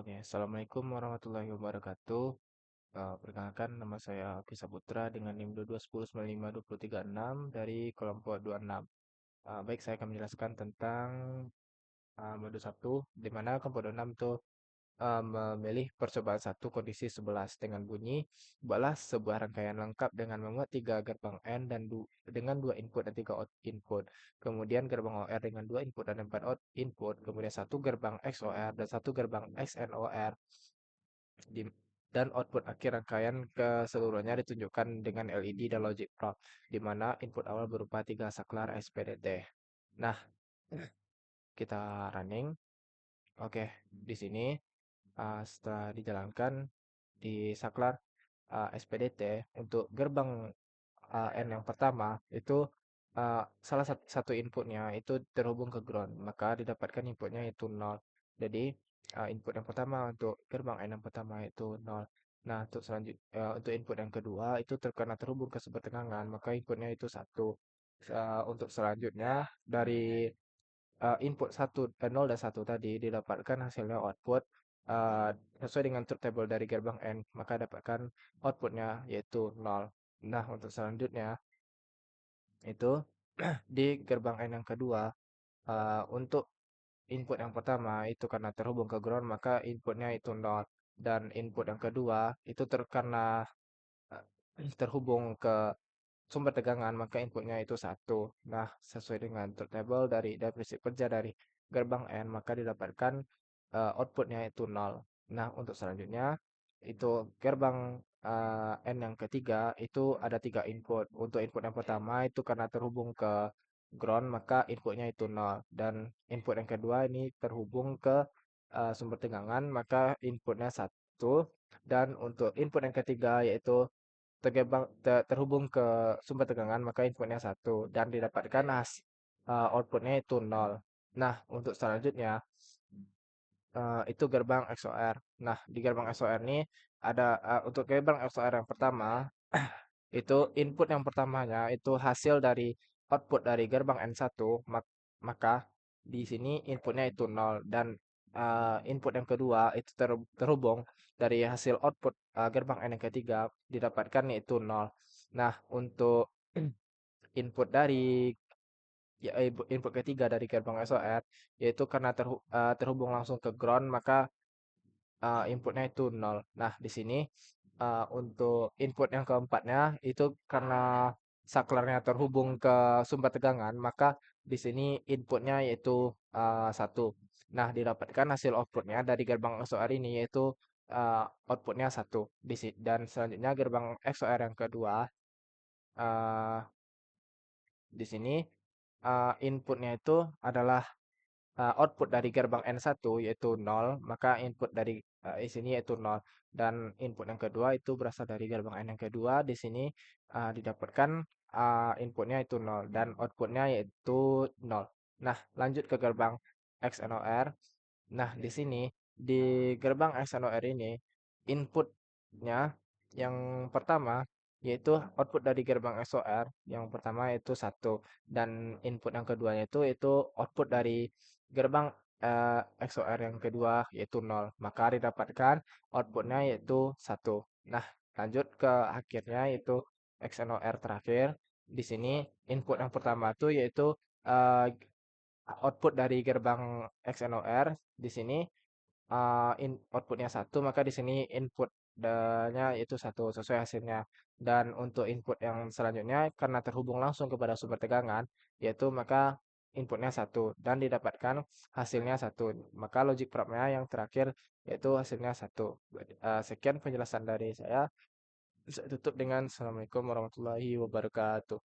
Oke, Assalamualaikum warahmatullahi wabarakatuh. Perkenalkan, nama saya Oki Saputra dengan NIM 2210952336 dari kelompok 26. Baik, saya akan menjelaskan tentang modul 1, di mana kelompok 26 itu memilih percobaan satu kondisi 11 dengan bunyi buatlah sebuah rangkaian lengkap dengan memuat 3 gerbang N dan dengan 2 input dan 3 input. Kemudian gerbang OR dengan 2 input dan 4 input. Kemudian satu gerbang XOR dan satu gerbang XNOR. Di- dan output akhir rangkaian keseluruhannya ditunjukkan dengan LED dan logic prop, di mana input awal berupa 3 saklar SPDT. Nah, kita running. Oke, di sini setelah dijalankan di saklar SPDT untuk gerbang N yang pertama itu salah satu inputnya itu terhubung ke ground, maka didapatkan inputnya itu 0. Jadi input yang pertama untuk gerbang N yang pertama itu 0. Nah, untuk input yang kedua itu karena terhubung ke sumber tegangan, maka inputnya itu 1. Untuk selanjutnya dari input 0 dan 1 tadi didapatkan hasilnya output uh, sesuai dengan truth table dari gerbang N, maka dapatkan outputnya yaitu 0. Nah, untuk selanjutnya itu di gerbang N yang kedua, untuk input yang pertama itu karena terhubung ke ground, maka inputnya itu 0. Dan input yang kedua itu karena terhubung ke sumber tegangan, maka inputnya itu 1. Nah, sesuai dengan truth table dari prinsip kerja dari gerbang N, maka didapatkan outputnya itu 0. Nah, untuk selanjutnya itu gerbang N yang ketiga itu ada 3 input. Untuk input yang pertama itu karena terhubung ke ground, maka inputnya itu 0. Dan input yang kedua ini terhubung ke sumber tegangan, maka inputnya 1. Dan untuk input yang ketiga yaitu terhubung ke sumber tegangan, maka inputnya 1 dan didapatkan outputnya itu 0. Nah, untuk selanjutnya itu gerbang XOR. Nah, di gerbang XOR ini ada untuk gerbang XOR yang pertama itu input yang pertamanya itu hasil dari output dari gerbang N1, maka di sini inputnya itu 0 dan input yang kedua itu terhubung dari hasil output gerbang N yang ketiga didapatkan yaitu 0. Nah, untuk input dari input ketiga dari gerbang SOR yaitu karena terhubung langsung ke ground, maka inputnya itu 0. Nah, di sini untuk input yang keempatnya itu karena saklarnya terhubung ke sumber tegangan, maka di sini inputnya yaitu 1. Nah, didapatkan hasil outputnya dari gerbang XOR ini yaitu outputnya 1. Dan selanjutnya gerbang XOR yang kedua, uh, di sini inputnya itu adalah output dari gerbang N1 yaitu 0, maka input dari sini yaitu 0. Dan input yang kedua itu berasal dari gerbang N yang kedua. Di sini didapatkan inputnya itu 0 dan outputnya yaitu 0. Nah, lanjut ke gerbang XNOR. Nah, di sini di gerbang XNOR ini inputnya yang pertama yaitu output dari gerbang XOR yang pertama yaitu 1 dan input yang keduanya itu output dari gerbang XOR yang kedua yaitu 0. Maka didapatkan outputnya yaitu 1. Nah, lanjut ke akhirnya yaitu XNOR terakhir. Di sini input yang pertama itu yaitu eh, output dari gerbang XNOR. Di sini outputnya 1, maka di sini inputnya itu 1 sesuai hasilnya. Dan untuk input yang selanjutnya karena terhubung langsung kepada sumber tegangan, yaitu maka inputnya 1 dan didapatkan hasilnya 1. Maka logic prop-nya yang terakhir yaitu hasilnya 1. Sekian penjelasan dari saya. Saya tutup dengan Assalamualaikum warahmatullahi wabarakatuh.